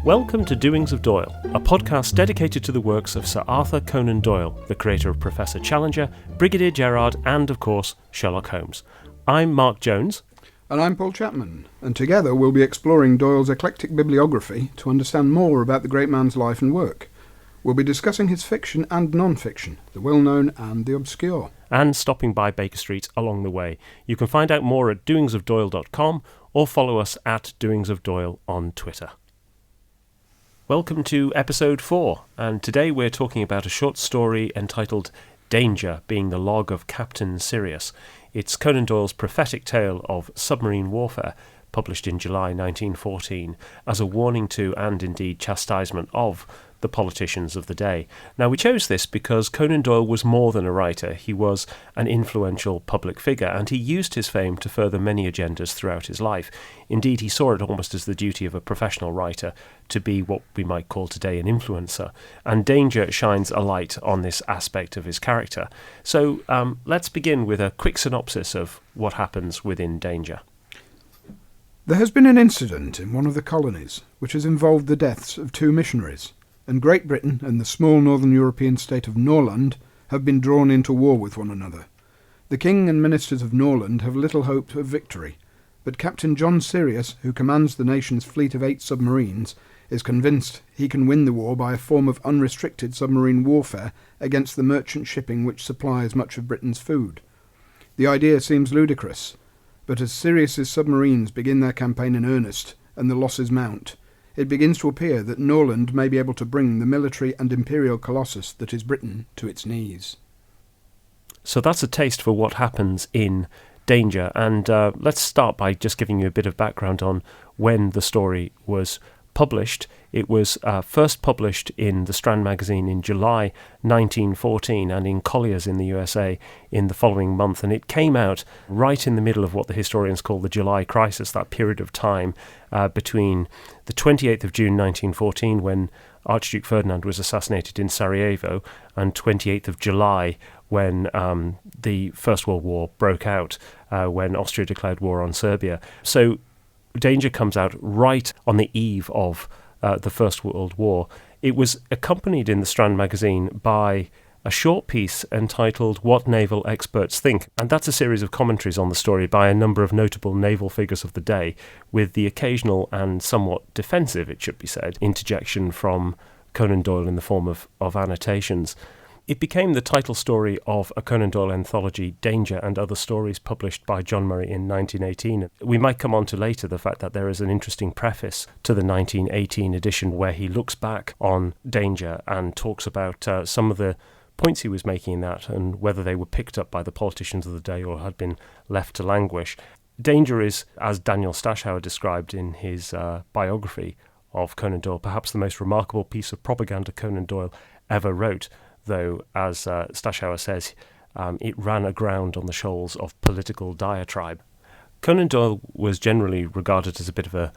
Welcome to Doings of Doyle, a podcast dedicated to the works of Sir Arthur Conan Doyle, the creator of Professor Challenger, Brigadier Gerard, and, of course, Sherlock Holmes. I'm Mark Jones. And I'm Paul Chapman, and together we'll be exploring Doyle's eclectic bibliography to understand more about the great man's life and work. We'll be discussing his fiction and non-fiction, the well-known and the obscure. And stopping by Baker Street along the way. You can find out more at doingsofdoyle.com or follow us at doingsofdoyle on Twitter. Welcome to episode 4, and today we're talking about a short story entitled Danger, being the log of Captain Sirius. It's Conan Doyle's prophetic tale of submarine warfare, published in July 1914, as a warning to, and indeed chastisement of, the politicians of the day. Now, we chose this because Conan Doyle was more than a writer. He was an influential public figure, and he used his fame to further many agendas throughout his life. Indeed, he saw it almost as the duty of a professional writer to be what we might call today an influencer. And Danger shines a light on this aspect of his character. So let's begin with a quick synopsis of what happens within Danger. There has been an incident in one of the colonies which has involved the deaths of 2 missionaries, and Great Britain and the small northern European state of Norland have been drawn into war with one another. The king and ministers of Norland have little hope of victory, but Captain John Sirius, who commands the nation's fleet of 8 submarines, is convinced he can win the war by a form of unrestricted submarine warfare against the merchant shipping which supplies much of Britain's food. The idea seems ludicrous, but as Sirius's submarines begin their campaign in earnest and the losses mount, it begins to appear that Norland may be able to bring the military and imperial colossus that is Britain to its knees. So that's a taste for what happens in Danger, and let's start by just giving you a bit of background on when the story was published. It was first published in the Strand magazine in July 1914 and in Collier's in the USA in the following month, and it came out right in the middle of what the historians call the July crisis, that period of time between the 28th of June 1914, when Archduke Ferdinand was assassinated in Sarajevo, and 28th of July, when the First World War broke out, when Austria declared war on Serbia. So Danger comes out right on the eve of the First World War. It was accompanied in the Strand magazine by a short piece entitled What Naval Experts Think, and that's a series of commentaries on the story by a number of notable naval figures of the day, with the occasional and somewhat defensive, it should be said, interjection from Conan Doyle in the form of annotations. It became the title story of a Conan Doyle anthology, Danger and Other Stories, published by John Murray in 1918. We might come on to later the fact that there is an interesting preface to the 1918 edition where he looks back on Danger and talks about some of the points he was making in that and whether they were picked up by the politicians of the day or had been left to languish. Danger is, as Daniel Stashauer described in his biography of Conan Doyle, perhaps the most remarkable piece of propaganda Conan Doyle ever wrote, though, as Stashauer says, it ran aground on the shoals of political diatribe. Conan Doyle was generally regarded as a bit of a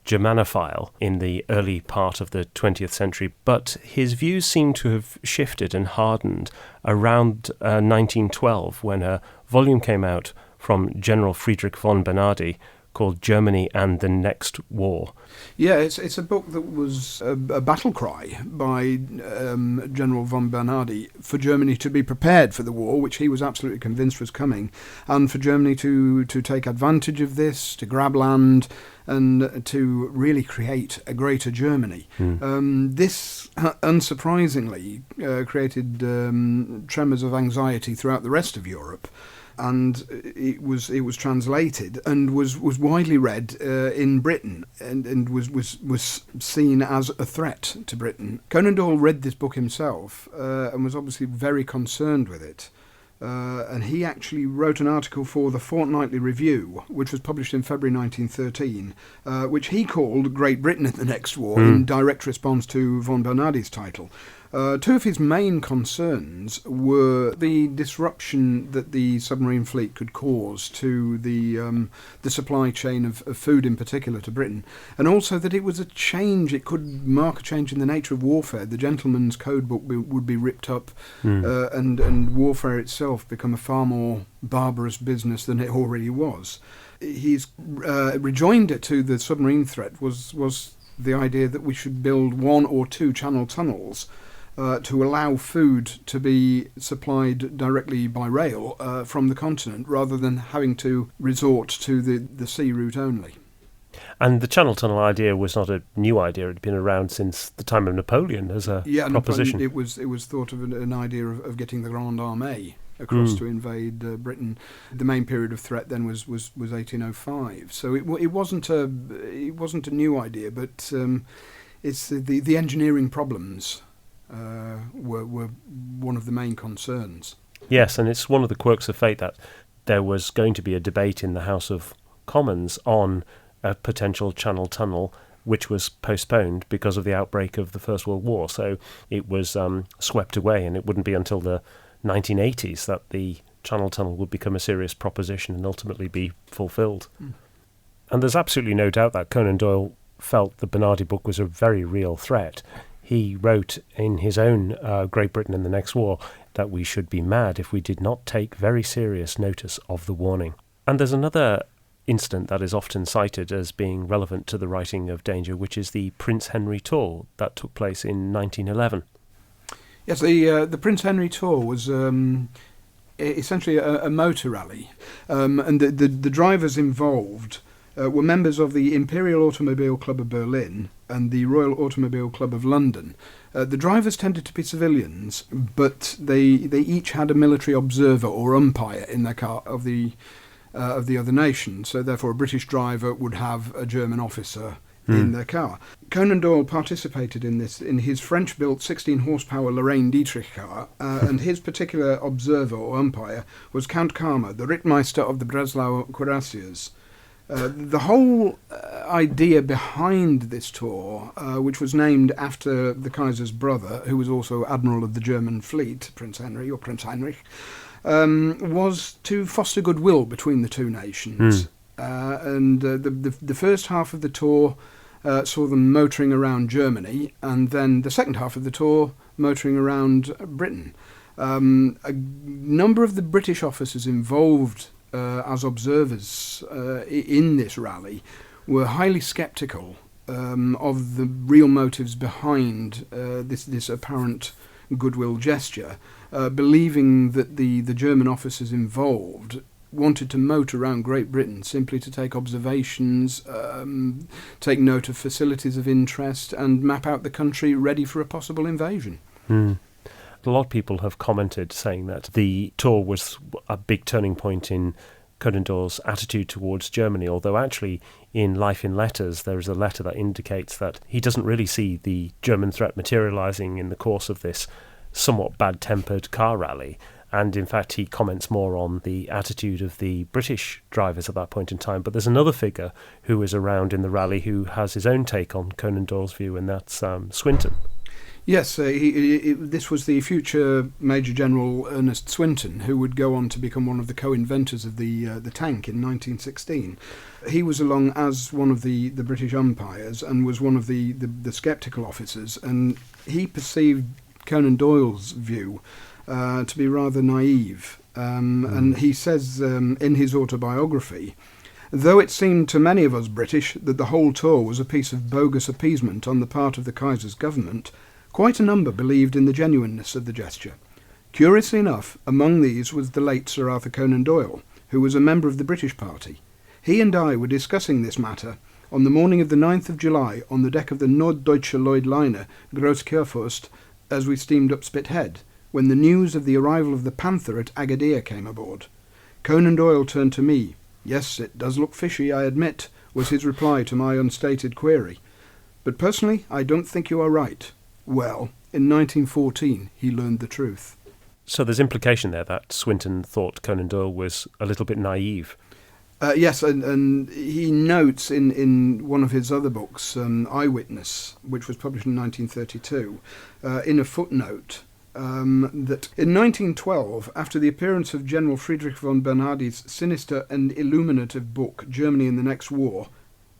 Germanophile in the early part of the 20th century, but his views seem to have shifted and hardened around 1912, when a volume came out from General Friedrich von Bernhardi called Germany and the Next War. Yeah, it's a book that was a battle cry by General von Bernhardi for Germany to be prepared for the war, which he was absolutely convinced was coming, and for Germany to take advantage of this, to grab land, and to really create a greater Germany. This, unsurprisingly, created tremors of anxiety throughout the rest of Europe. And it was translated and was widely read in Britain and was seen as a threat to Britain. Conan Doyle read this book himself and was obviously very concerned with it. And he actually wrote an article for the Fortnightly Review, which was published in February 1913, which he called Great Britain in the Next War, in direct response to von Bernhardi's title. 2 of his main concerns were the disruption that the submarine fleet could cause to the supply chain of food in particular to Britain, and also that it was a change, it could mark a change in the nature of warfare. The gentleman's code book would be ripped up and warfare itself become a far more barbarous business than it already was. His rejoinder to the submarine threat was the idea that we should build 1 or 2 channel tunnels to allow food to be supplied directly by rail from the continent, rather than having to resort to the sea route only. And the Channel Tunnel idea was not a new idea. It had been around since the time of Napoleon as a proposition. It was thought of an idea of getting the Grande Armée across to invade Britain. The main period of threat then was 1805. So it wasn't a new idea, but it's the engineering problems were one of the main concerns. Yes, and it's one of the quirks of fate that there was going to be a debate in the House of Commons on a potential Channel Tunnel, which was postponed because of the outbreak of the First World War. So it was swept away, and it wouldn't be until the 1980s that the Channel Tunnel would become a serious proposition and ultimately be fulfilled. And there's absolutely no doubt that Conan Doyle felt the Bernardi book was a very real threat. He wrote in his own Great Britain in the Next War that we should be mad if we did not take very serious notice of the warning. And there's another incident that is often cited as being relevant to the writing of Danger, which is the Prince Henry tour that took place in 1911. Yes, the Prince Henry tour was essentially a motor rally, and the drivers involved were members of the Imperial Automobile Club of Berlin and the Royal Automobile Club of London. The drivers tended to be civilians, but they each had a military observer or umpire in their car of the other nation. So therefore a British driver would have a German officer in their car. Conan Doyle participated in this in his French-built 16-horsepower Lorraine Dietrich car, and his particular observer or umpire was Count Karma, the Rittmeister of the Breslau Cuirassiers. The whole idea behind this tour, which was named after the Kaiser's brother, who was also Admiral of the German fleet, Prince Henry, or Prince Heinrich, was to foster goodwill between the two nations. And the first half of the tour saw them motoring around Germany, and then the second half of the tour motoring around Britain. A number of the British officers involved as observers in this rally were highly sceptical of the real motives behind this apparent goodwill gesture, believing that the German officers involved wanted to motor around Great Britain simply to take observations, take note of facilities of interest, and map out the country ready for a possible invasion. A lot of people have commented saying that the tour was a big turning point in Conan Doyle's attitude towards Germany, although actually in Life in Letters there is a letter that indicates that he doesn't really see the German threat materialising in the course of this somewhat bad-tempered car rally. And in fact, he comments more on the attitude of the British drivers at that point in time. But there's another figure who is around in the rally who has his own take on Conan Doyle's view, and that's Swinton. Yes, this was the future Major General Ernest Swinton, who would go on to become one of the co-inventors of the tank in 1916. He was along as one of the British umpires and was one of the sceptical officers, and he perceived Conan Doyle's view to be rather naive. And he says in his autobiography, though it seemed to many of us British that the whole tour was a piece of bogus appeasement on the part of the Kaiser's government, quite a number believed in the genuineness of the gesture. Curiously enough, among these was the late Sir Arthur Conan Doyle, who was a member of the British party. He and I were discussing this matter on the morning of the 9th of July on the deck of the Norddeutsche Lloyd liner Großkurfürst as we steamed up Spithead, when the news of the arrival of the Panther at Agadir came aboard. Conan Doyle turned to me. Yes, it does look fishy, I admit, was his reply to my unstated query. But personally, I don't think you are right. Well, in 1914, he learned the truth. So there's implication there that Swinton thought Conan Doyle was a little bit naive. Yes, and he notes in one of his other books, Eyewitness, which was published in 1932, in a footnote, that in 1912, after the appearance of General Friedrich von Bernhardi's sinister and illuminative book, Germany in the Next War,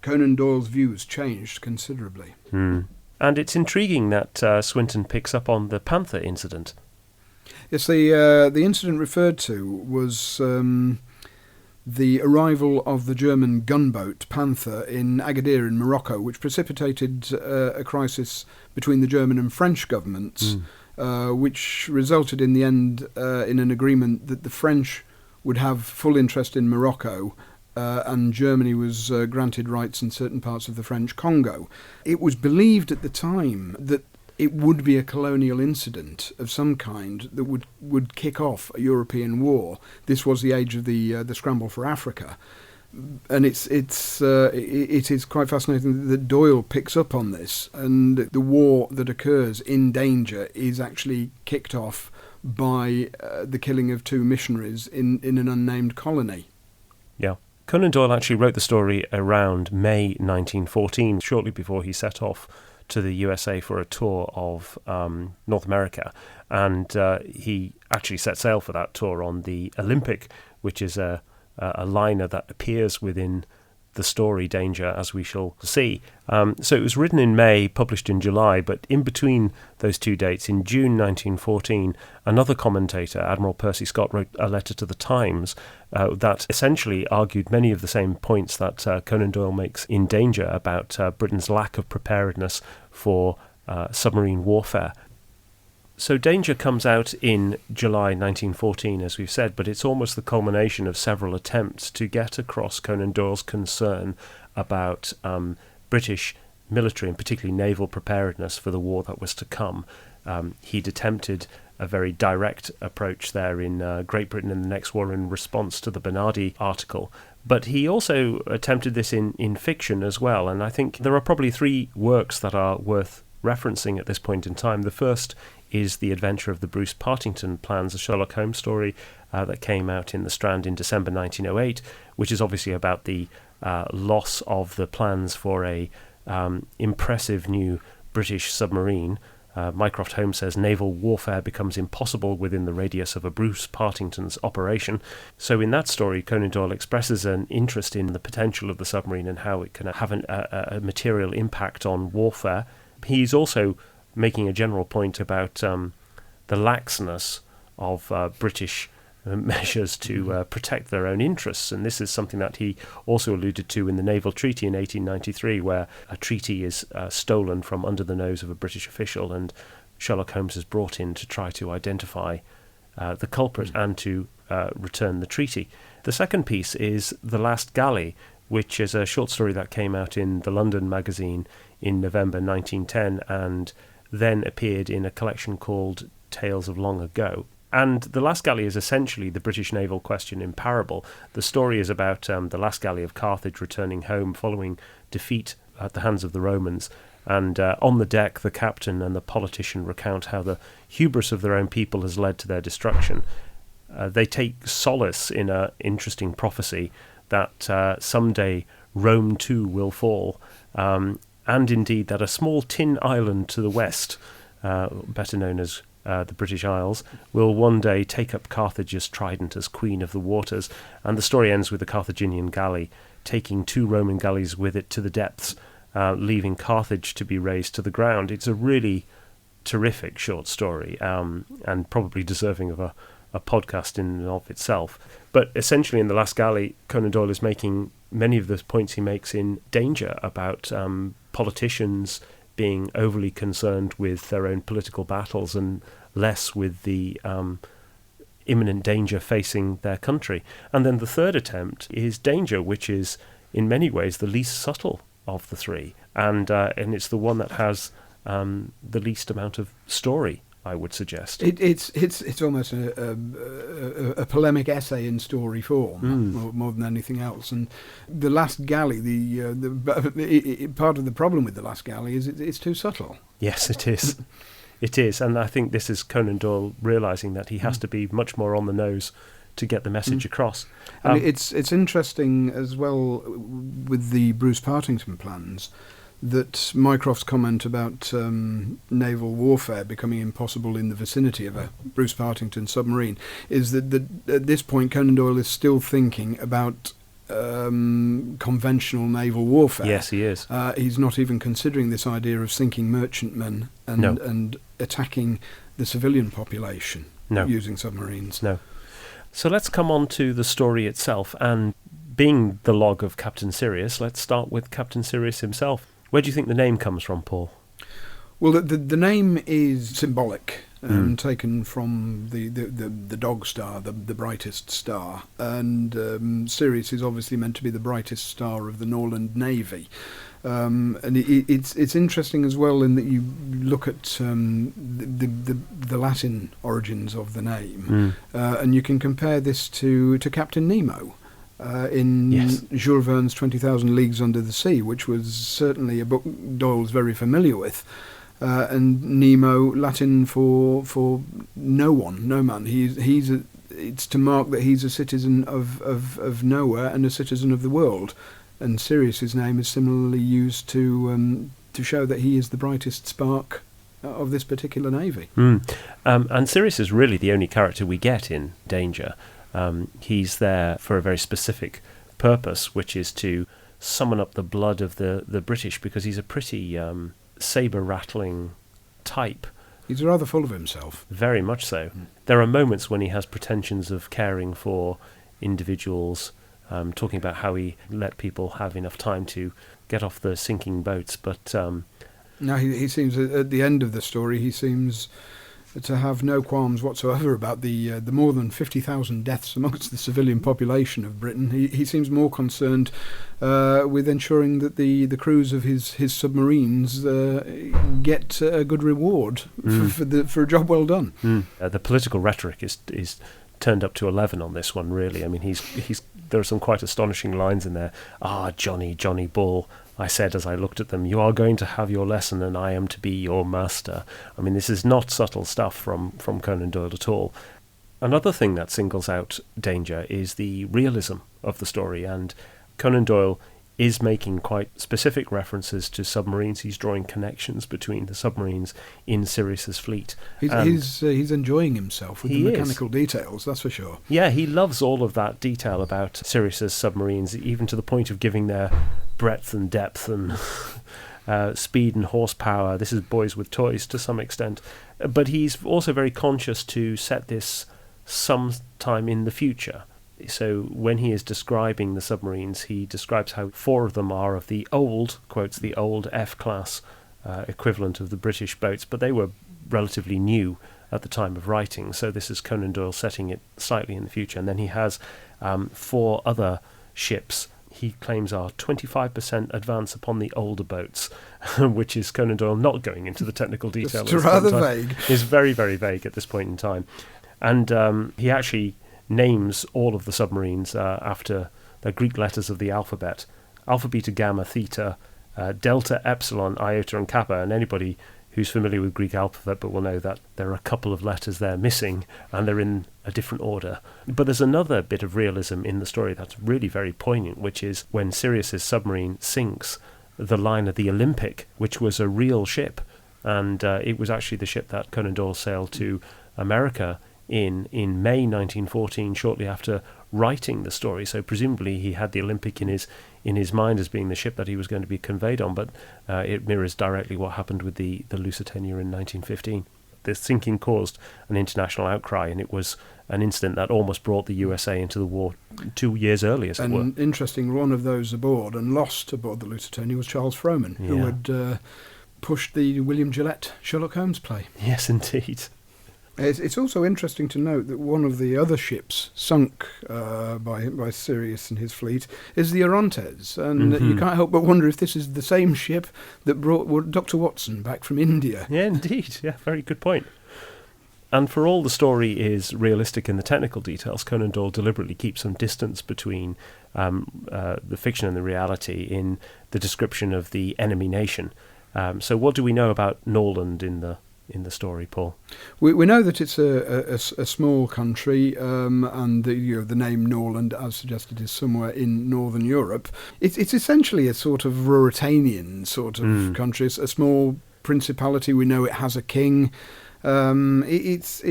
Conan Doyle's views changed considerably. And it's intriguing that Swinton picks up on the Panther Incident. Yes, the incident referred to was the arrival of the German gunboat Panther in Agadir in Morocco, which precipitated a crisis between the German and French governments, which resulted in the end in an agreement that the French would have full interest in Morocco, and Germany was granted rights in certain parts of the French Congo. It was believed at the time that it would be a colonial incident of some kind that would kick off a European war. This was the age of the scramble for Africa, and it is quite fascinating that Doyle picks up on this, and the war that occurs in Danger is actually kicked off by the killing of 2 missionaries in an unnamed colony. Yeah. Conan Doyle actually wrote the story around May 1914, shortly before he set off to the USA for a tour of North America, and he actually set sail for that tour on the Olympic, which is a liner that appears within the story Danger, as we shall see. So it was written in May, published in July, but in between those 2 dates, in June 1914, another commentator, Admiral Percy Scott, wrote a letter to the Times that essentially argued many of the same points that Conan Doyle makes in Danger about Britain's lack of preparedness for submarine warfare. So Danger comes out in July 1914, as we've said, but it's almost the culmination of several attempts to get across Conan Doyle's concern about British military and particularly naval preparedness for the war that was to come. He'd attempted a very direct approach there in Great Britain in the Next War in response to the Bernardi article, but he also attempted this in fiction as well, and I think there are probably 3 works that are worth referencing at this point in time. The first is The Adventure of the Bruce Partington Plans, a Sherlock Holmes story that came out in the Strand in December 1908, which is obviously about the loss of the plans for a impressive new British submarine. Mycroft Holmes says naval warfare becomes impossible within the radius of a Bruce Partington's operation. So in that story, Conan Doyle expresses an interest in the potential of the submarine and how it can have a material impact on warfare. He's also making a general point about the laxness of British measures to protect their own interests, and this is something that he also alluded to in the Naval Treaty in 1893, where a treaty is stolen from under the nose of a British official, and Sherlock Holmes is brought in to try to identify the culprit and to return the treaty. The second piece is The Last Galley, which is a short story that came out in the London magazine in November 1910 and then appeared in a collection called Tales of Long Ago. And The Last Galley is essentially the British naval question in parable. The story is about the last galley of Carthage returning home following defeat at the hands of the Romans. And on the deck, the captain and the politician recount how the hubris of their own people has led to their destruction. They take solace in an interesting prophecy that someday Rome too will fall, and indeed that a small tin island to the west, better known as the British Isles, will one day take up Carthage's trident as queen of the waters. And the story ends with the Carthaginian galley taking 2 Roman galleys with it to the depths, leaving Carthage to be razed to the ground. It's a really terrific short story, and probably deserving of a podcast in and of itself. But essentially in The Last Galley, Conan Doyle is making many of the points he makes in Danger about politicians being overly concerned with their own political battles and less with the imminent danger facing their country. And then the third attempt is Danger, which is in many ways the least subtle of the 3, and it's the one that has the least amount of story, I would suggest. It's almost a polemic essay in story form, more than anything else. And The Last Galley, part of the problem with The Last Galley is it's too subtle. Yes, it is. It is, and I think this is Conan Doyle realising that he has to be much more on the nose to get the message across. And it's interesting as well with the Bruce Partington plans, that Mycroft's comment about naval warfare becoming impossible in the vicinity of a Bruce Partington submarine is that at this point Conan Doyle is still thinking about conventional naval warfare. Yes, he is. He's not even considering this idea of sinking merchantmen and attacking the civilian population using submarines. No. So let's come on to the story itself, and being the log of Captain Sirius, let's start with Captain Sirius himself. Where do you think the name comes from, Paul? Well, the name is symbolic, taken from the dog star, the brightest star. And Sirius is obviously meant to be the brightest star of the Norland Navy. And it's interesting as well in that you look at the Latin origins of the name, and you can compare this to Captain Nemo. In Jules Verne's 20,000 Leagues Under the Sea, which was certainly a book Doyle's very familiar with. And Nemo, Latin for no one, no man. It's to mark that he's a citizen of nowhere and a citizen of the world. And Sirius's name is similarly used to show that he is the brightest spark of this particular navy. And Sirius is really the only character we get in Danger. He's there for a very specific purpose, which is to summon up the blood of the British, because he's a pretty saber-rattling type. He's rather full of himself. Very much so. There are moments when he has pretensions of caring for individuals, talking about how he let people have enough time to get off the sinking boats, but... No, he seems, at the end of the story, he seems to have no qualms whatsoever about the more than 50,000 deaths amongst the civilian population of Britain. He seems more concerned with ensuring that the crews of his submarines get a good reward for a job well done. The political rhetoric is turned up to 11 on this one, really. I mean, he's there are some quite astonishing lines in there. Johnny Bull, I said as I looked at them, you are going to have your lesson and I am to be your master. I mean, this is not subtle stuff from Conan Doyle at all. Another thing that singles out Danger is the realism of the story, and Conan Doyle is making quite specific references to submarines. He's drawing connections between the submarines in Sirius's fleet. He's enjoying himself with the mechanical details, that's for sure. Yeah, he loves all of that detail about Sirius's submarines, even to the point of giving their breadth and depth and speed and horsepower. This is Boys with Toys to some extent. But he's also very conscious to set this sometime in the future. So when he is describing the submarines, he describes how 4 of them are of the old, quotes, the old F-class equivalent of the British boats, but they were relatively new at the time of writing. So this is Conan Doyle setting it slightly in the future. And then he has 4 other ships he claims are 25% advance upon the older boats, which is Conan Doyle not going into the technical detail. It's rather vague. It's very, very vague at this point in time. And he actually names all of the submarines after the Greek letters of the alphabet: Alpha, Beta, Gamma, Theta, Delta, Epsilon, Iota and Kappa. And anybody who's familiar with Greek alphabet but will know that there are a couple of letters there missing and they're in a different order. But there's another bit of realism in the story that's really very poignant, which is when Sirius's submarine sinks, the line of the Olympic, which was a real ship, and it was actually the ship that Conan Doyle sailed to America in May 1914, shortly after writing the story. So presumably he had the Olympic in his mind as being the ship that he was going to be conveyed on, but it mirrors directly what happened with the Lusitania in 1915. The sinking caused an international outcry, and it was an incident that almost brought the USA into the war 2 years earlier, as it were. And interesting, one of those aboard and lost aboard the Lusitania was Charles Frohman, who had pushed the William Gillette Sherlock Holmes play. Yes, indeed. It's also interesting to note that one of the other ships sunk by Sirius and his fleet is the Orontes, and you can't help but wonder if this is the same ship that brought Dr. Watson back from India. Yeah, indeed. Yeah, very good point. And for all the story is realistic in the technical details, Conan Doyle deliberately keeps some distance between the fiction and the reality in the description of the enemy nation. So what do we know about Norland in the story, Paul? We know that it's a small country, and the name Norland, as suggested, is somewhere in northern Europe. It's essentially a sort of Ruritanian sort of country. It's a small principality. We know it has a king. It's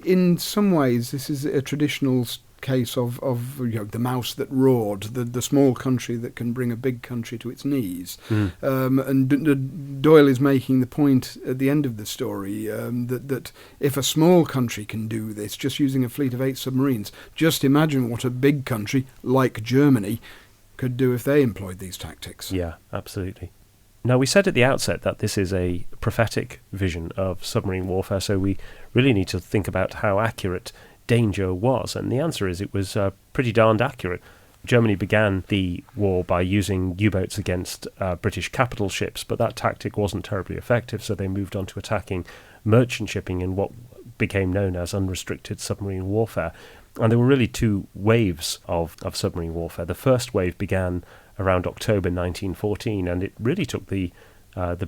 in some ways this is a traditional case of the mouse that roared, the small country that can bring a big country to its knees. And Doyle is making the point at the end of the story that if a small country can do this, just using a fleet of 8 submarines, just imagine what a big country like Germany could do if they employed these tactics. Yeah, absolutely. Now, we said at the outset that this is a prophetic vision of submarine warfare, so we really need to think about how accurate danger was, and the answer is it was pretty darned accurate. Germany began the war by using U-boats against British capital ships, but that tactic wasn't terribly effective, so they moved on to attacking merchant shipping in what became known as unrestricted submarine warfare. And there were really 2 waves of submarine warfare. The first wave began around October 1914, and it really took the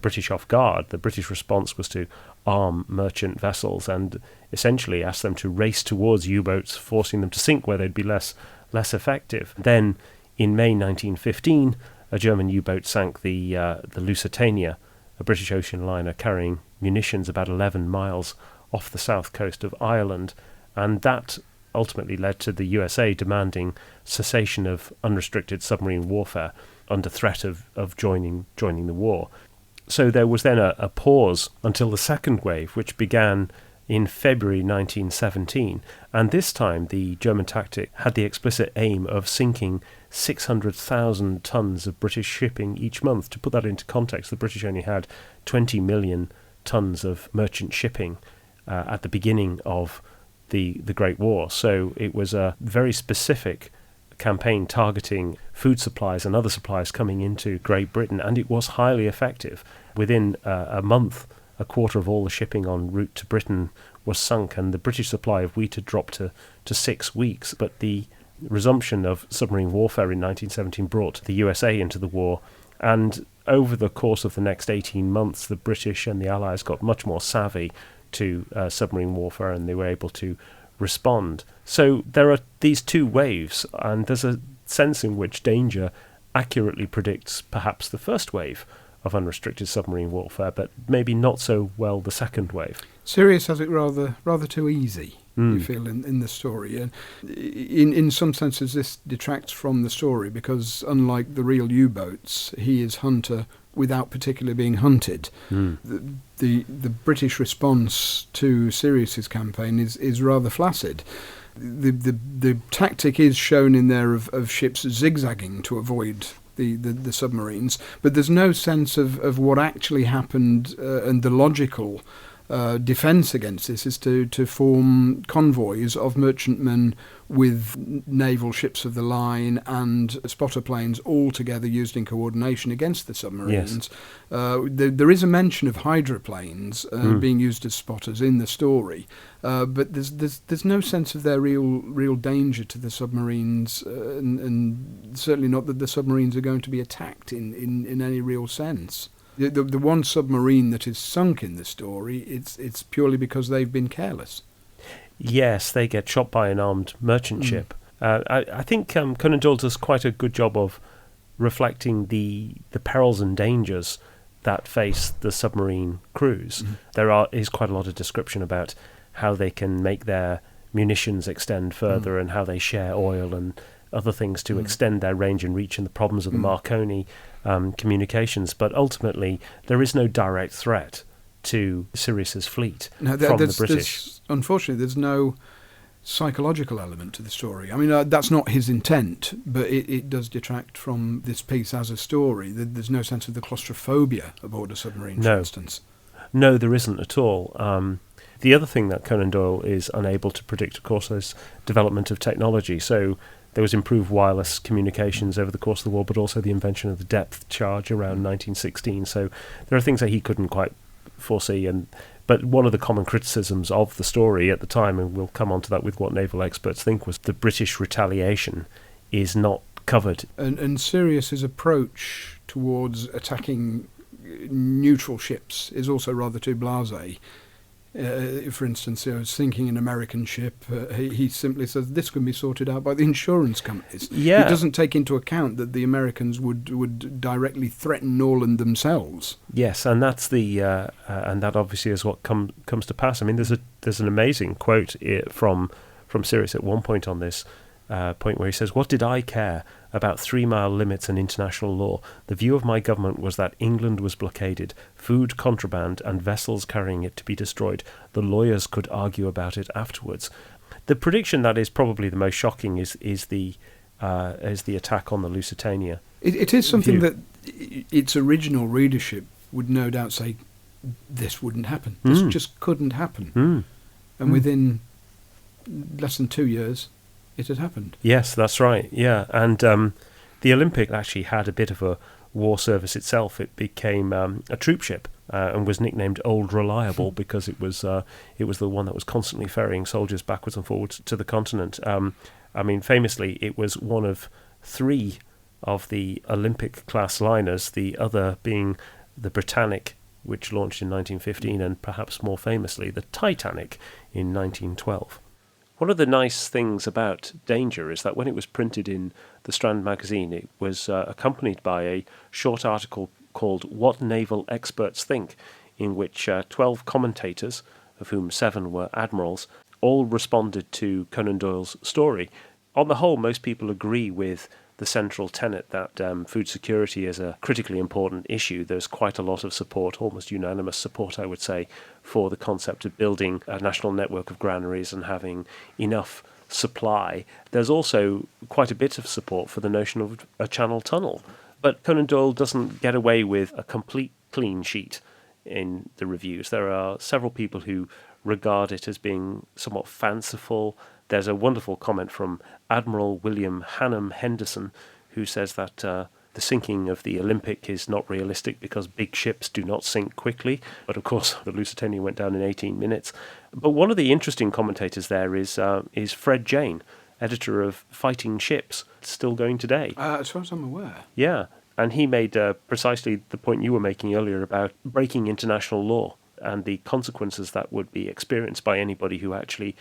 British off guard. The British response was to arm merchant vessels and essentially ask them to race towards U-boats, forcing them to sink where they'd be less effective. Then, in May 1915, a German U-boat sank the Lusitania, a British ocean liner carrying munitions about 11 miles off the south coast of Ireland, and that ultimately led to the USA demanding cessation of unrestricted submarine warfare under threat of joining the war. So there was then a pause until the second wave, which began in February 1917, and this time the German tactic had the explicit aim of sinking 600,000 tons of British shipping each month. To put that into context, the British only had 20 million tons of merchant shipping at the beginning of the Great War. So it was a very specific campaign targeting food supplies and other supplies coming into Great Britain, and it was highly effective. Within a month, a quarter of all the shipping en route to Britain was sunk, and the British supply of wheat had dropped to 6 weeks. But the resumption of submarine warfare in 1917 brought the USA into the war, and over the course of the next 18 months, the British and the Allies got much more savvy to submarine warfare, and they were able to respond. So there are these 2 waves, and there's a sense in which danger accurately predicts perhaps the first wave of unrestricted submarine warfare, but maybe not so well the second wave. Sirius has it rather too easy, you feel, in the story. And in some senses this detracts from the story, because unlike the real U-boats, he is hunter without particularly being hunted. The British response to Sirius's campaign is rather flaccid. The tactic is shown in there of ships zigzagging to avoid the submarines, but there's no sense of what actually happened, and the logical defence against this is to form convoys of merchantmen with naval ships of the line and spotter planes all together used in coordination against the submarines. Yes. There is a mention of hydroplanes being used as spotters in the story, but there's no sense of their real danger to the submarines, and certainly not that the submarines are going to be attacked in any real sense. The one submarine that is sunk in the story, it's purely because they've been careless. Yes, they get shot by an armed merchant ship. I think Conan Doyle does quite a good job of reflecting the perils and dangers that face the submarine crews. There is quite a lot of description about how they can make their munitions extend further and how they share oil and other things to extend their range and reach, and the problems of the Marconi communications. But ultimately, there is no direct threat to Sirius's fleet from the British. Unfortunately, there's no psychological element to the story. I mean, that's not his intent, but it does detract from this piece as a story. There's no sense of the claustrophobia aboard a submarine, for instance. No, there isn't at all. The other thing that Conan Doyle is unable to predict, of course, is development of technology. So there was improved wireless communications over the course of the war, but also the invention of the depth charge around 1916. So there are things that he couldn't quite foresee. But one of the common criticisms of the story at the time, and we'll come on to that with what naval experts think, was the British retaliation is not covered. And Sirius's approach towards attacking neutral ships is also rather too blasé. For instance, sinking an American ship, he simply says this can be sorted out by the insurance companies. Yeah. He doesn't take into account that the Americans would directly threaten Norland themselves. Yes, and that's and that obviously is what comes to pass. I mean, there's an amazing quote from Sirius at one point on this, point where he says, "What did I care about 3-mile limits and international law? The view of my government was that England was blockaded, food contraband and vessels carrying it to be destroyed. The lawyers could argue about it afterwards." The prediction that is probably the most shocking is the attack on the Lusitania. It is something that its original readership would no doubt say, this wouldn't happen. This just couldn't happen. And within less than 2 years, it had happened. Yes, that's right. Yeah, and the Olympic actually had a bit of a war service itself. It became a troop ship and was nicknamed Old Reliable because it was the one that was constantly ferrying soldiers backwards and forwards to the continent. Famously, it was one of 3 of the Olympic-class liners, the other being the Britannic, which launched in 1915, and perhaps more famously, the Titanic in 1912. One of the nice things about Danger is that when it was printed in the Strand magazine, it was accompanied by a short article called What Naval Experts Think, in which 12 commentators, of whom 7 were admirals, all responded to Conan Doyle's story. On the whole, most people agree with the central tenet that food security is a critically important issue. There's quite a lot of support, almost unanimous support, I would say, for the concept of building a national network of granaries and having enough supply. There's also quite a bit of support for the notion of a channel tunnel. But Conan Doyle doesn't get away with a complete clean sheet in the reviews. There are several people who regard it as being somewhat fanciful. There's a wonderful comment from Admiral William Hannam Henderson, who says that the sinking of the Olympic is not realistic because big ships do not sink quickly. But of course, the Lusitania went down in 18 minutes. But one of the interesting commentators there is Fred Jane, editor of Fighting Ships, still going today. As far as I'm aware. Yeah, and he made precisely the point you were making earlier about breaking international law and the consequences that would be experienced by anybody who actually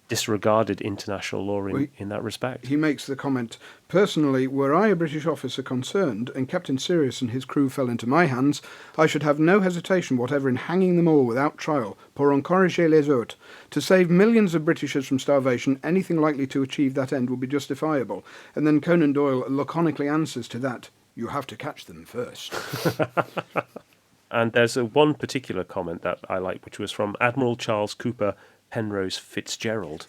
disregarded international law in that respect. He makes the comment, "Personally, were I a British officer concerned and Captain Sirius and his crew fell into my hands, I should have no hesitation whatever in hanging them all without trial, pour encourager les autres. To save millions of Britishers from starvation, anything likely to achieve that end would be justifiable." And then Conan Doyle laconically answers to that, "You have to catch them first." And there's one particular comment that I like, which was from Admiral Charles Cooper Penrose Fitzgerald,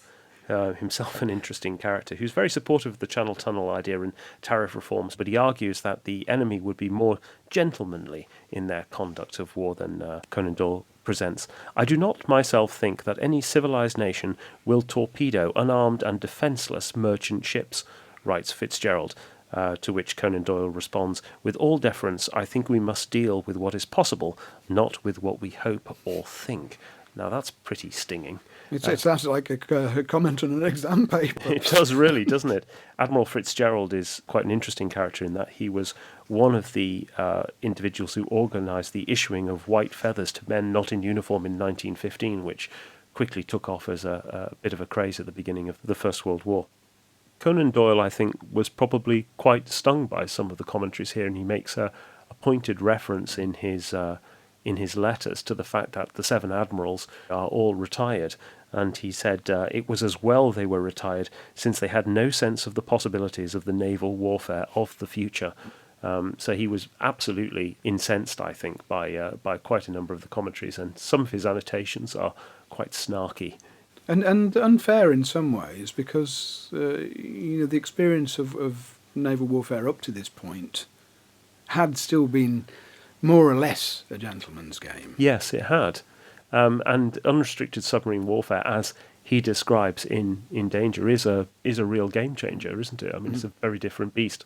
himself an interesting character, who's very supportive of the Channel Tunnel idea and tariff reforms, but he argues that the enemy would be more gentlemanly in their conduct of war than Conan Doyle presents. "I do not myself think that any civilized nation will torpedo unarmed and defenceless merchant ships," writes Fitzgerald. To which Conan Doyle responds, "With all deference, I think we must deal with what is possible, not with what we hope or think." Now that's pretty stinging. It sounds like a comment on an exam paper. It does really, doesn't it? Admiral Fitzgerald is quite an interesting character in that he was one of the individuals who organised the issuing of white feathers to men not in uniform in 1915, which quickly took off as a bit of a craze at the beginning of the First World War. Conan Doyle, I think, was probably quite stung by some of the commentaries here, and he makes a pointed reference in his letters to the fact that the 7 admirals are all retired, and he said it was as well they were retired, since they had no sense of the possibilities of the naval warfare of the future. So he was absolutely incensed, I think, by quite a number of the commentaries, and some of his annotations are quite snarky. And unfair in some ways, because the experience of naval warfare up to this point had still been more or less a gentleman's game. Yes, it had. And unrestricted submarine warfare, as he describes in Danger, is a real game changer, isn't it? I mean, it's a very different beast.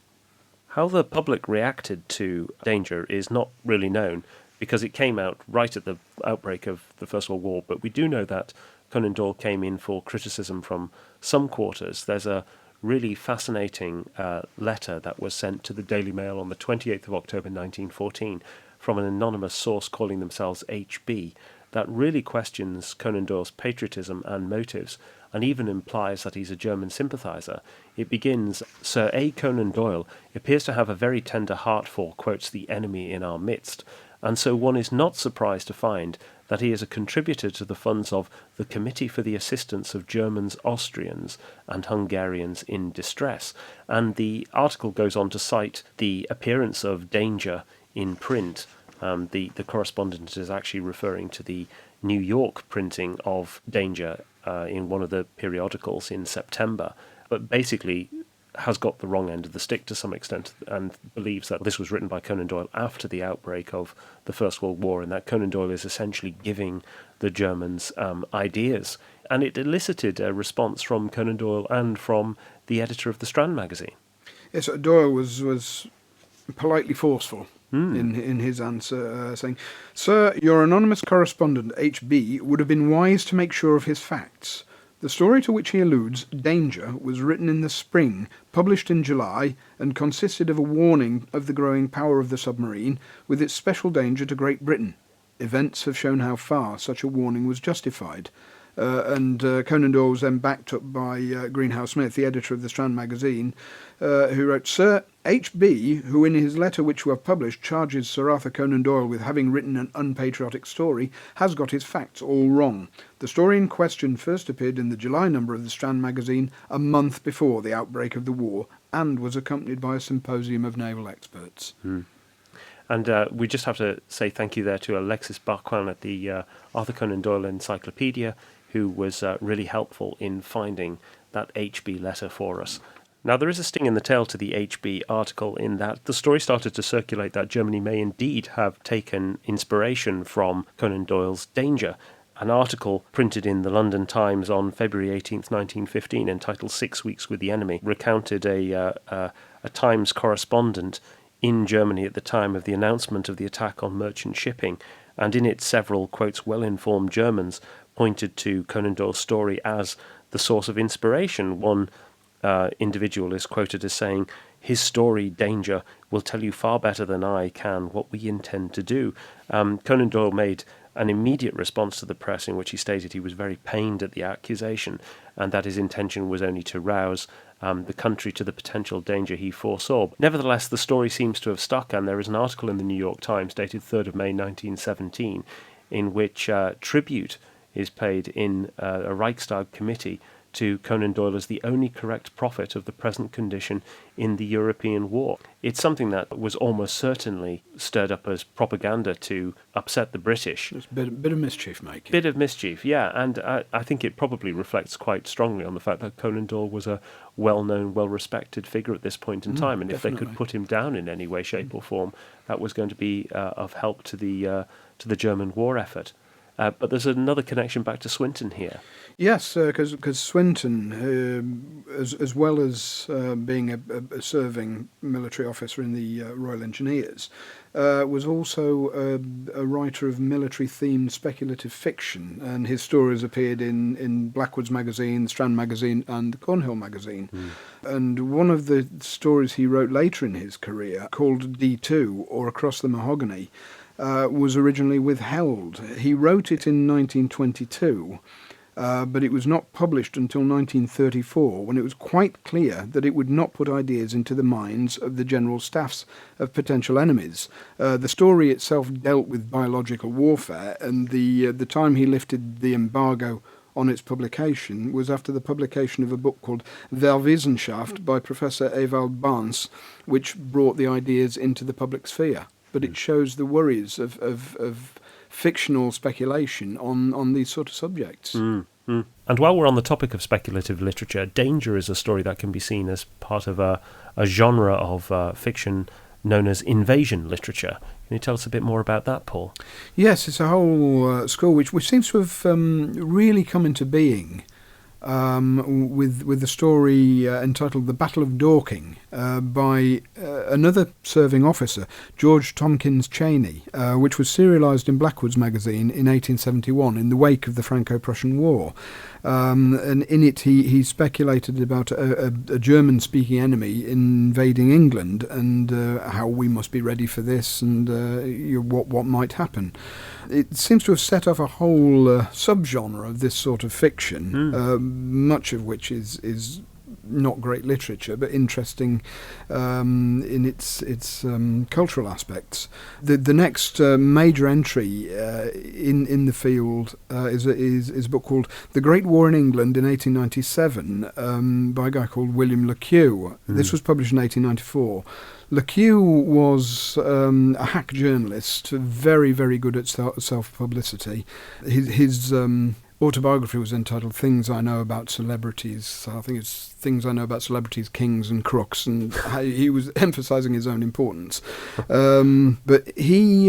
How the public reacted to Danger is not really known, because it came out right at the outbreak of the First World War, but we do know that Conan Doyle came in for criticism from some quarters. There's a really fascinating letter that was sent to the Daily Mail on the 28th of October 1914 from an anonymous source calling themselves HB that really questions Conan Doyle's patriotism and motives, and even implies that he's a German sympathiser. It begins, "Sir A. Conan Doyle appears to have a very tender heart for," quotes, "the enemy in our midst, and so one is not surprised to find that he is a contributor to the funds of the Committee for the Assistance of Germans, Austrians and Hungarians in Distress. And the article goes on to cite the appearance of Danger in print. The correspondent is actually referring to the New York printing of Danger in one of the periodicals in September, but basically has got the wrong end of the stick to some extent and believes that this was written by Conan Doyle after the outbreak of the First World War, and that Conan Doyle is essentially giving the Germans ideas. And it elicited a response from Conan Doyle and from the editor of the Strand magazine. Yes, Doyle was politely forceful in his answer, saying, "Sir, your anonymous correspondent, H.B., would have been wise to make sure of his facts. The story to which he alludes, Danger, was written in the spring, published in July, and consisted of a warning of the growing power of the submarine, with its special danger to Great Britain. Events have shown how far such a warning was justified." And Conan Doyle was then backed up by Greenhouse Smith, the editor of the Strand magazine, who wrote, "Sir, H.B., who in his letter which you have published charges Sir Arthur Conan Doyle with having written an unpatriotic story, has got his facts all wrong. The story in question first appeared in the July number of the Strand magazine a month before the outbreak of the war, and was accompanied by a symposium of naval experts." And we just have to say thank you there to Alexis Barquin at the Arthur Conan Doyle Encyclopedia, who was really helpful in finding that HB letter for us. Now, there is a sting in the tail to the HB article in that the story started to circulate that Germany may indeed have taken inspiration from Conan Doyle's Danger. An article printed in the London Times on February 18th, 1915, entitled 6 Weeks with the Enemy, recounted a Times correspondent in Germany at the time of the announcement of the attack on merchant shipping, and in it several, quotes, well-informed Germans pointed to Conan Doyle's story as the source of inspiration. One individual is quoted as saying, "His story, Danger, will tell you far better than I can what we intend to do." Conan Doyle made an immediate response to the press in which he stated he was very pained at the accusation and that his intention was only to rouse the country to the potential danger he foresaw. Nevertheless, the story seems to have stuck, and there is an article in the New York Times dated 3rd of May 1917 in which tribute is paid in a Reichstag committee to Conan Doyle as the only correct prophet of the present condition in the European war. It's something that was almost certainly stirred up as propaganda to upset the British. It's a bit of mischief making. Bit of mischief, yeah, and I think it probably reflects quite strongly on the fact that Conan Doyle was a well-known, well-respected figure at this point in time, and definitely. if they could put him down in any way, shape or form, that was going to be of help to the German war effort. But there's another connection back to Swinton here. Yes, because Swinton, as well as being a serving military officer in the Royal Engineers, was also a writer of military-themed speculative fiction, and his stories appeared in Blackwood's magazine, Strand magazine, and the Cornhill magazine. And one of the stories he wrote later in his career, called D2, or Across the Mahogany, was originally withheld. He wrote it in 1922, but it was not published until 1934, when it was quite clear that it would not put ideas into the minds of the general staffs of potential enemies. The story itself dealt with biological warfare, and the time he lifted the embargo on its publication was after the publication of a book called Verwissenschaft by Professor Ewald Barnes, which brought the ideas into the public sphere. But it shows the worries of fictional speculation on these sort of subjects. And while we're on the topic of speculative literature, Danger is a story that can be seen as part of a genre of fiction known as invasion literature. Can you tell us a bit more about that, Paul? Yes, it's a whole school which seems to have really come into being with the story entitled The Battle of Dorking by another serving officer, George Tompkins Cheney, which was serialised in Blackwood's magazine in 1871 in the wake of the Franco-Prussian War. And in it he speculated about a German-speaking enemy invading England and how we must be ready for this and what might happen. It seems to have set off a whole subgenre of this sort of fiction, much of which is not great literature, but interesting in its cultural aspects. The next major entry in the field is a book called The Great War in England in 1897 by a guy called William Le Queux. This was published in 1894. Le Queux was a hack journalist, very, very good at self-publicity. His autobiography was entitled Things I Know About Celebrities. I think it's Things I Know About Celebrities, Kings and Crooks, and he was emphasising his own importance. But he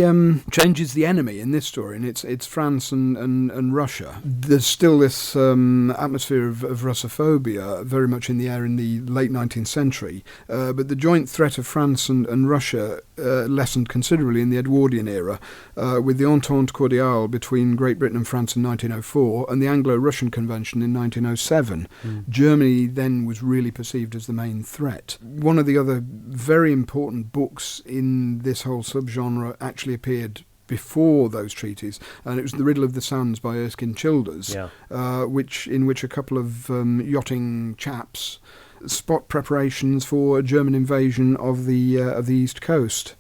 changes the enemy in this story, and it's France and Russia. There's still this atmosphere of Russophobia very much in the air in the late 19th century, but the joint threat of France and Russia lessened considerably in the Edwardian era, with the Entente Cordiale between Great Britain and France in 1904 and the Anglo-Russian Convention in 1907. Germany then was really perceived as the main threat. One of the other very important books in this whole subgenre actually appeared before those treaties, and it was The Riddle of the Sands by Erskine Childers, in which a couple of yachting chaps spot preparations for a German invasion of the East Coast.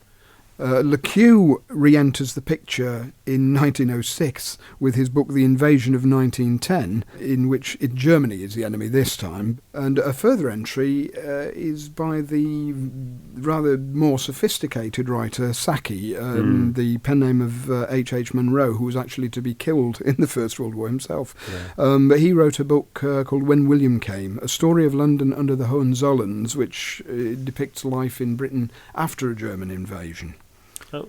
Le Queux re-enters the picture in 1906 with his book The Invasion of 1910, in which Germany is the enemy this time. And a further entry is by the rather more sophisticated writer Sacchi, the pen name of H.H. Munro, who was actually to be killed in the First World War himself. But he wrote a book called When William Came, a story of London under the Hohenzollerns, which depicts life in Britain after a German invasion.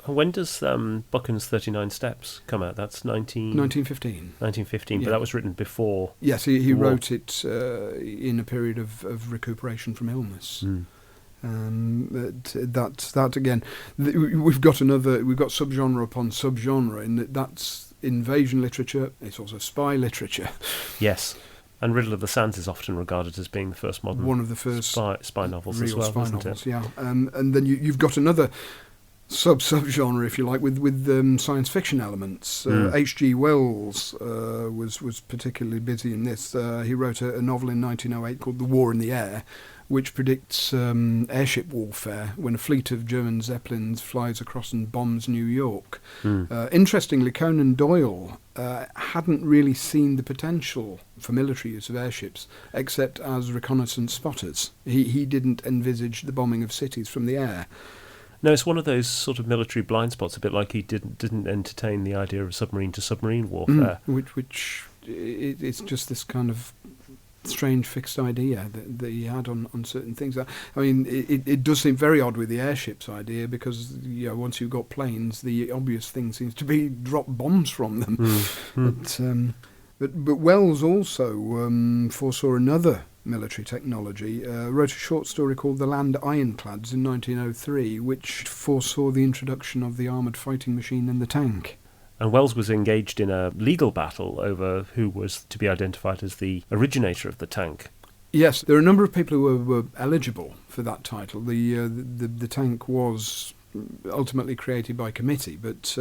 When does Buchan's 39 Steps come out? That's 1915. 1915, but that was written before. Yes, he wrote it in a period of recuperation from illness. But that again, we've got subgenre upon subgenre, in that's invasion literature. It's also spy literature. Yes. And Riddle of the Sands is often regarded as being the first modern one of the first spy novels as well, spy isn't novels, it? Yeah. And then you've got another subgenre, if you like, with science fiction elements. H.G. Wells was particularly busy in this. He wrote a novel in 1908 called The War in the Air, which predicts airship warfare when a fleet of German Zeppelins flies across and bombs New York. Interestingly, Conan Doyle hadn't really seen the potential for military use of airships except as reconnaissance spotters. He didn't envisage the bombing of cities from the air. No, it's one of those sort of military blind spots, a bit like he didn't entertain the idea of submarine-to-submarine warfare. Which it's just this kind of strange fixed idea that he had on certain things. I mean, it does seem very odd with the airships idea, because once you've got planes, the obvious thing seems to be drop bombs from them. But Wells also foresaw another military technology, wrote a short story called The Land Ironclads in 1903, which foresaw the introduction of the armoured fighting machine and the tank. And Wells was engaged in a legal battle over who was to be identified as the originator of the tank. Yes, there are a number of people who were eligible for that title. The tank was ultimately created by committee, but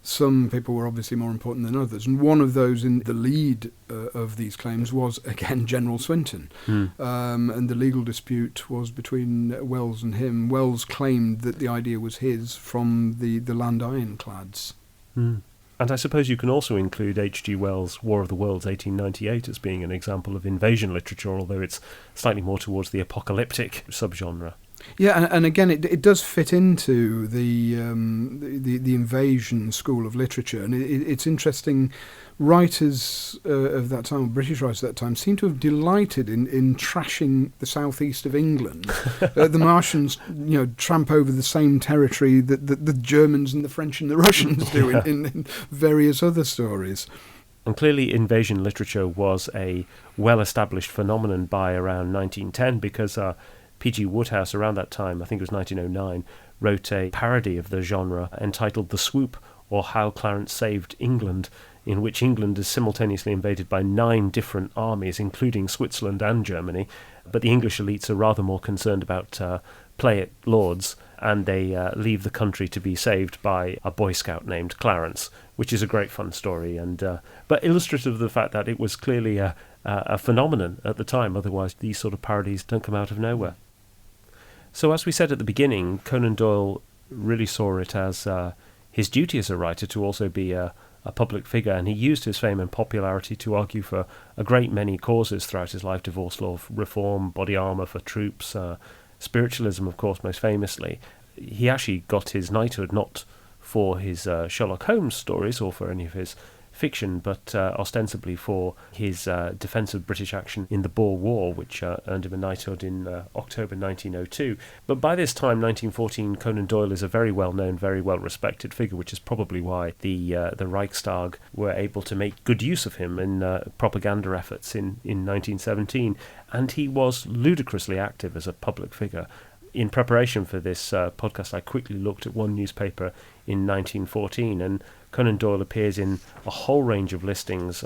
some people were obviously more important than others, and one of those in the lead of these claims was, again, General Swinton. And the legal dispute was between Wells and him. Wells claimed that the idea was his from the Land Ironclads. And I suppose you can also include H.G. Wells' War of the Worlds 1898 as being an example of invasion literature, although it's slightly more towards the apocalyptic subgenre. Yeah, and again, it does fit into the invasion school of literature, and it's interesting. Writers of that time, British writers at that time, seem to have delighted in trashing the southeast of England. The Martians, tramp over the same territory that the Germans and the French and the Russians do in various other stories. And clearly invasion literature was a well-established phenomenon by around 1910, because P.G. Wodehouse, around that time, I think it was 1909, wrote a parody of the genre entitled The Swoop, or How Clarence Saved England, in which England is simultaneously invaded by 9 different armies, including Switzerland and Germany, but the English elites are rather more concerned about play at Lord's, and they leave the country to be saved by a Boy Scout named Clarence, which is a great fun story, and but illustrative of the fact that it was clearly a phenomenon at the time. Otherwise, these sort of parodies don't come out of nowhere. So as we said at the beginning, Conan Doyle really saw it as his duty as a writer to also be a public figure, and he used his fame and popularity to argue for a great many causes throughout his life: divorce law reform, body armour for troops, spiritualism, of course, most famously. He actually got his knighthood not for his Sherlock Holmes stories or for any of his fiction, but ostensibly for his defence of British action in the Boer War, which earned him a knighthood in October 1902. But by this time, 1914, Conan Doyle is a very well-known, very well-respected figure, which is probably why the Reichstag were able to make good use of him in propaganda efforts in 1917, and he was ludicrously active as a public figure. In preparation for this podcast, I quickly looked at one newspaper in 1914, and Conan Doyle appears in a whole range of listings.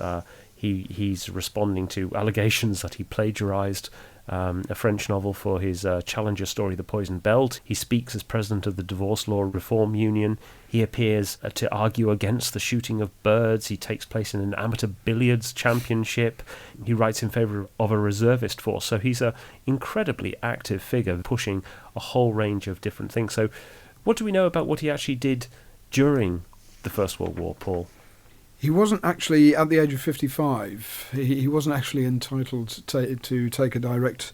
He's responding to allegations that he plagiarised a French novel for his Challenger story, The Poisoned Belt. He speaks as president of the Divorce Law Reform Union. He appears to argue against the shooting of birds. He takes place in an amateur billiards championship. He writes in favour of a reservist force. So he's an incredibly active figure, pushing a whole range of different things. So what do we know about what he actually did during the First World War, Paul? He wasn't actually, at the age of 55, he wasn't actually entitled to take a direct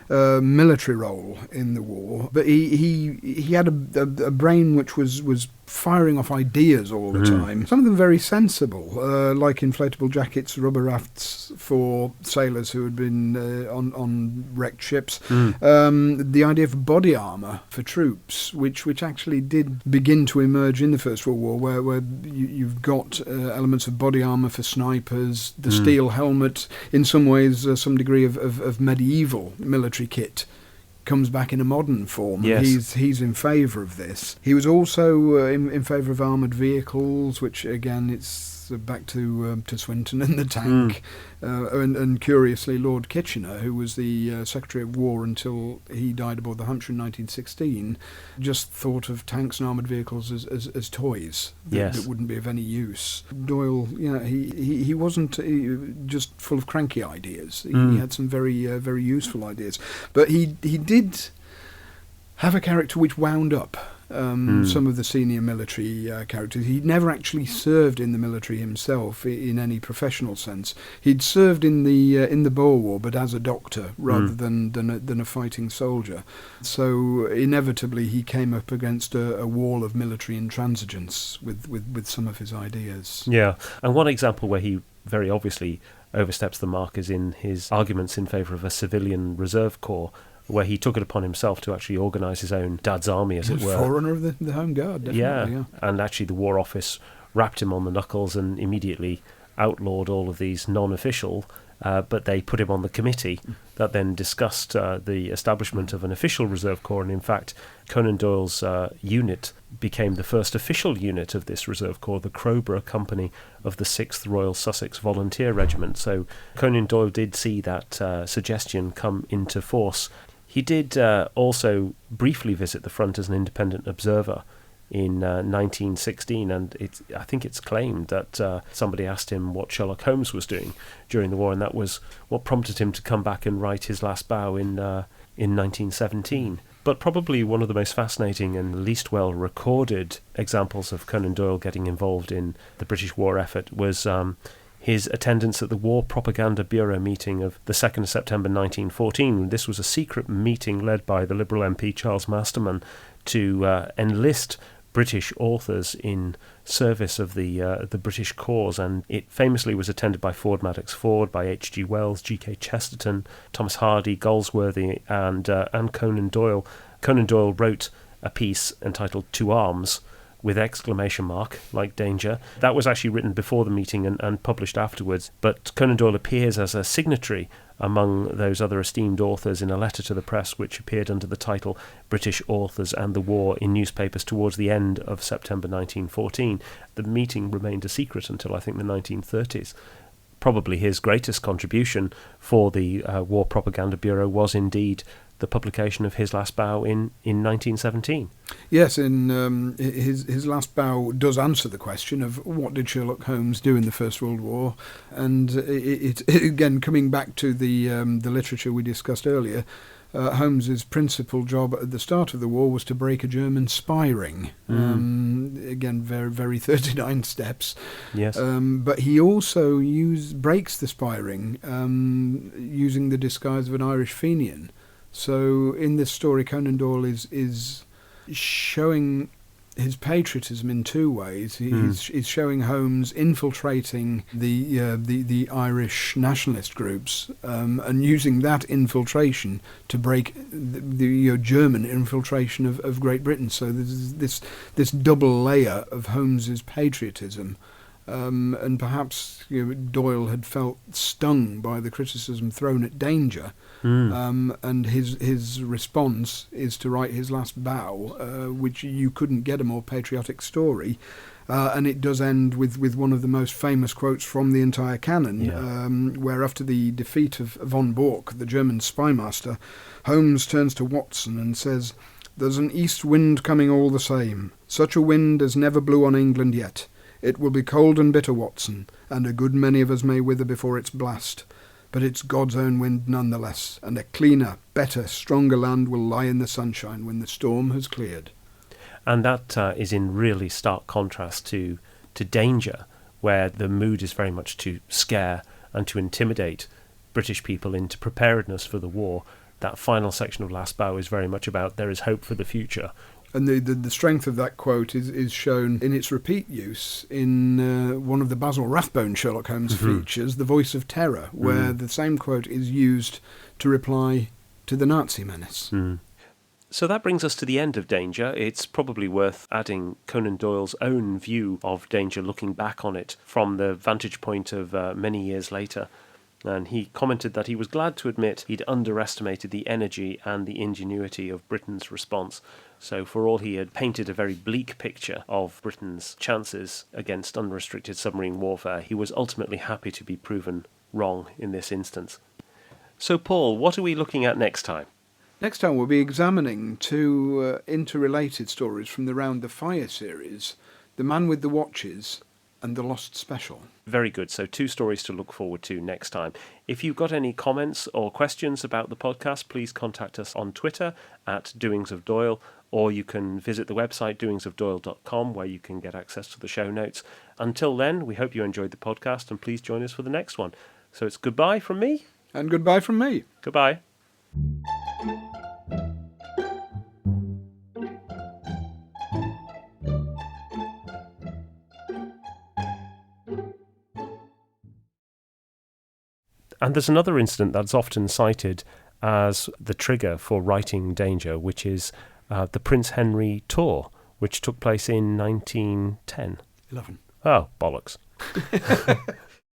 military role in the war, but he had a brain which was firing off ideas all the time. Some of them very sensible, like inflatable jackets, rubber rafts for sailors who had been on wrecked ships. The idea of body armour for troops, which actually did begin to emerge in the First World War, where you've got elements of body armour for snipers, the steel helmet, in some ways some degree of medieval military kit comes back in a modern form. Yes. He's in favour of this. He was also in favour of armoured vehicles, which again it's back to Swinton and the tank, and curiously Lord Kitchener, who was the Secretary of War until he died aboard the Hampshire in 1916, just thought of tanks and armoured vehicles as toys that wouldn't be of any use. Doyle, he wasn't just full of cranky ideas. He had some very very useful ideas, but he did have a character which wound up some of the senior military characters. He'd never actually served in the military himself in any professional sense. He'd served in the Boer War, but as a doctor rather than a fighting soldier. So inevitably he came up against a wall of military intransigence with some of his ideas. Yeah, and one example where he very obviously oversteps the mark is in his arguments in favour of a civilian reserve corps, where he took it upon himself to actually organise his own dad's army, as it were. Forerunner of the Home Guard, definitely. Yeah, and actually the War Office rapped him on the knuckles and immediately outlawed all of these non-official, but they put him on the committee that then discussed the establishment of an official reserve corps, and in fact Conan Doyle's unit became the first official unit of this reserve corps, the Crowborough Company of the 6th Royal Sussex Volunteer Regiment. So Conan Doyle did see that suggestion come into force. He did also briefly visit the front as an independent observer in 1916, and I think it's claimed that somebody asked him what Sherlock Holmes was doing during the war, and that was what prompted him to come back and write his last bow in 1917. But probably one of the most fascinating and least well recorded examples of Conan Doyle getting involved in the British war effort was his attendance at the War Propaganda Bureau meeting of the 2nd of September 1914. This was a secret meeting led by the Liberal MP Charles Masterman to enlist British authors in service of the British cause, and it famously was attended by Ford Madox Ford, by H.G. Wells, G.K. Chesterton, Thomas Hardy, Galsworthy, and Conan Doyle. Conan Doyle wrote a piece entitled To Arms, with exclamation mark, like danger. That was actually written before the meeting and published afterwards, but Conan Doyle appears as a signatory among those other esteemed authors in a letter to the press which appeared under the title British Authors and the War in newspapers towards the end of September 1914. The meeting remained a secret until I think the 1930s. Probably his greatest contribution for the War Propaganda Bureau was indeed the publication of His Last Bow in 1917. Yes, in his Last Bow does answer the question of what did Sherlock Holmes do in the First World War, and it again, coming back to the literature we discussed earlier, Holmes's principal job at the start of the war was to break a German spy ring. Again, very, very 39 steps. Yes. But he also breaks the spy ring using the disguise of an Irish Fenian. So in this story, Conan Doyle is showing his patriotism in two ways. He's showing Holmes infiltrating the Irish nationalist groups and using that infiltration to break the German infiltration of Great Britain. So there's this double layer of Holmes's patriotism. And perhaps Doyle had felt stung by the criticism thrown at Danger, and his response is to write His Last Bow, which you couldn't get a more patriotic story. And it does end with one of the most famous quotes from the entire canon, where after the defeat of von Bork, the German spy master, Holmes turns to Watson and says, "There's an east wind coming all the same, such a wind as never blew on England yet. It will be cold and bitter, Watson, and a good many of us may wither before its blast. But it's God's own wind nonetheless, and a cleaner, better, stronger land will lie in the sunshine when the storm has cleared." And that is in really stark contrast to Danger, where the mood is very much to scare and to intimidate British people into preparedness for the war. That final section of Last Bow is very much about there is hope for the future. And the strength of that quote is shown in its repeat use in one of the Basil Rathbone Sherlock Holmes features, The Voice of Terror, where the same quote is used to reply to the Nazi menace. So that brings us to the end of Danger. It's probably worth adding Conan Doyle's own view of Danger, looking back on it from the vantage point of many years later. And he commented that he was glad to admit he'd underestimated the energy and the ingenuity of Britain's response. So for all he had painted a very bleak picture of Britain's chances against unrestricted submarine warfare, he was ultimately happy to be proven wrong in this instance. So Paul, what are we looking at next time? Next time we'll be examining two interrelated stories from the Round the Fire series, The Man with the Watches and The Lost Special. Very good. So 2 stories to look forward to next time. If you've got any comments or questions about the podcast, please contact us on Twitter at Doings of Doyle, or you can visit the website doingsofdoyle.com, where you can get access to the show notes. Until then, we hope you enjoyed the podcast, and please join us for the next one. So it's goodbye from me. And goodbye from me. Goodbye. And there's another incident that's often cited as the trigger for writing Danger, which is the Prince Henry tour, which took place in 1910. 11. Oh, bollocks.